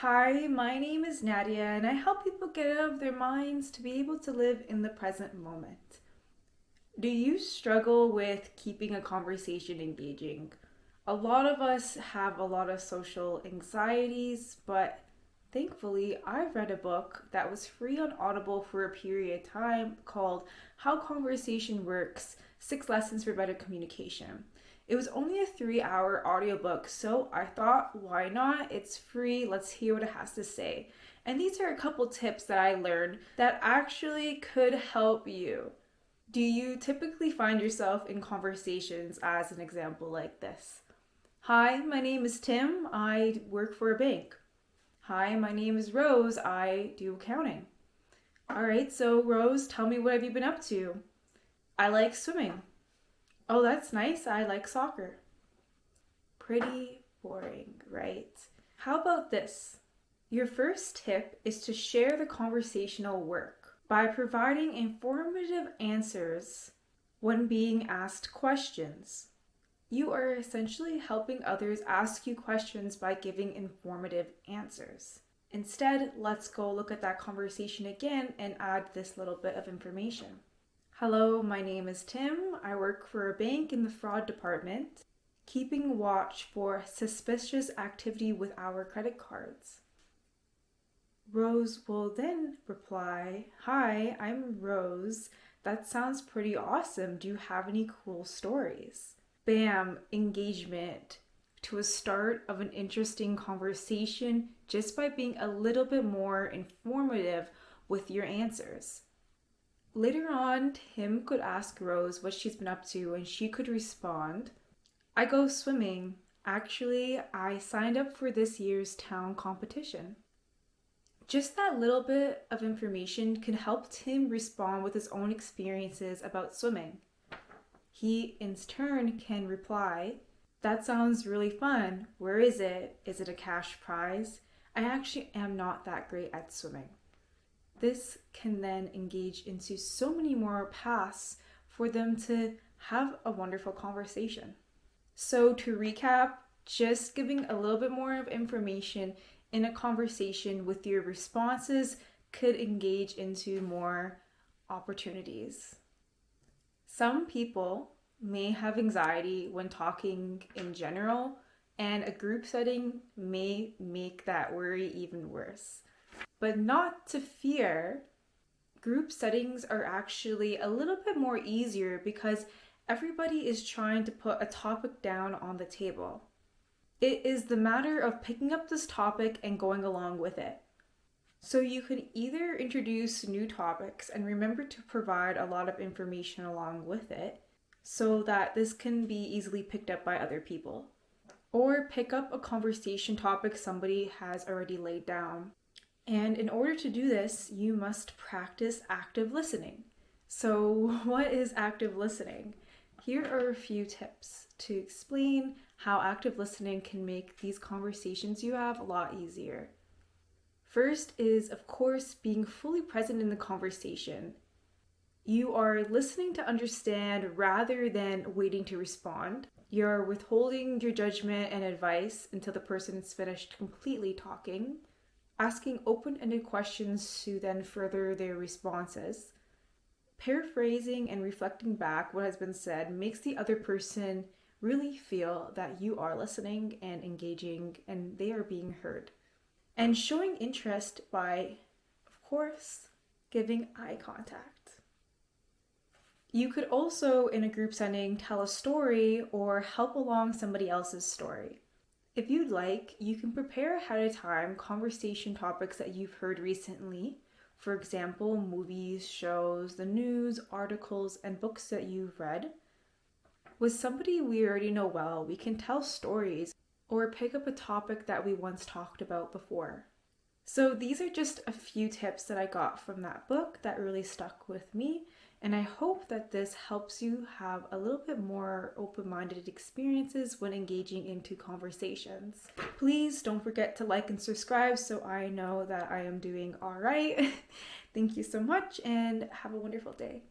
Hi, my name is Nadia, and I help people get out of their minds to be able to live in the present moment. Do you struggle with keeping a conversation engaging? A lot of us have a lot of social anxieties, but thankfully, I read a book that was free on Audible for a period of time called How Conversation Works: 6 Lessons for Better Communication. It was only a 3-hour audiobook, so I thought, why not? It's free, let's hear what it has to say. And these are a couple tips that I learned that actually could help you. Do you typically find yourself in conversations as an example like this? Hi, my name is Tim. I work for a bank. Hi, my name is Rose. I do accounting. All right, so Rose, tell me, what have you been up to? I like swimming. Oh, that's nice. I like soccer. Pretty boring, right? How about this? Your first tip is to share the conversational work by providing informative answers when being asked questions. You are essentially helping others ask you questions by giving informative answers. Instead, let's go look at that conversation again and add this little bit of information. Hello, my name is Tim. I work for a bank in the fraud department, keeping watch for suspicious activity with our credit cards. Rose will then reply, Hi, I'm Rose. That sounds pretty awesome. Do you have any cool stories? Bam, engagement to a start of an interesting conversation just by being a little bit more informative with your answers. Later on, Tim could ask Rose what she's been up to, and she could respond, I go swimming. Actually, I signed up for this year's town competition. Just that little bit of information can help Tim respond with his own experiences about swimming. He, in turn, can reply, That sounds really fun. Where is it? Is it a cash prize? I actually am not that great at swimming. This can then engage into so many more paths for them to have a wonderful conversation. So to recap, just giving a little bit more of information in a conversation with your responses could engage into more opportunities. Some people may have anxiety when talking in general, and a group setting may make that worry even worse. But not to fear, group settings are actually a little bit more easier because everybody is trying to put a topic down on the table. It is the matter of picking up this topic and going along with it. So you could either introduce new topics and remember to provide a lot of information along with it so that this can be easily picked up by other people. Or pick up a conversation topic somebody has already laid down. And in order to do this, you must practice active listening. So what is active listening? Here are a few tips to explain how active listening can make these conversations you have a lot easier. First is, of course, being fully present in the conversation. You are listening to understand rather than waiting to respond. You're withholding your judgment and advice until the person is finished completely talking. Asking open-ended questions to then further their responses. Paraphrasing and reflecting back what has been said makes the other person really feel that you are listening and engaging and they are being heard. And showing interest by, of course, giving eye contact. You could also, in a group setting, tell a story or help along somebody else's story. If you'd like, you can prepare ahead of time conversation topics that you've heard recently. For example, movies, shows, the news, articles, and books that you've read. With somebody we already know well, we can tell stories or pick up a topic that we once talked about before. So these are just a few tips that I got from that book that really stuck with me. And I hope that this helps you have a little bit more open-minded experiences when engaging into conversations. Please don't forget to like and subscribe so I know that I am doing all right. Thank you so much and have a wonderful day.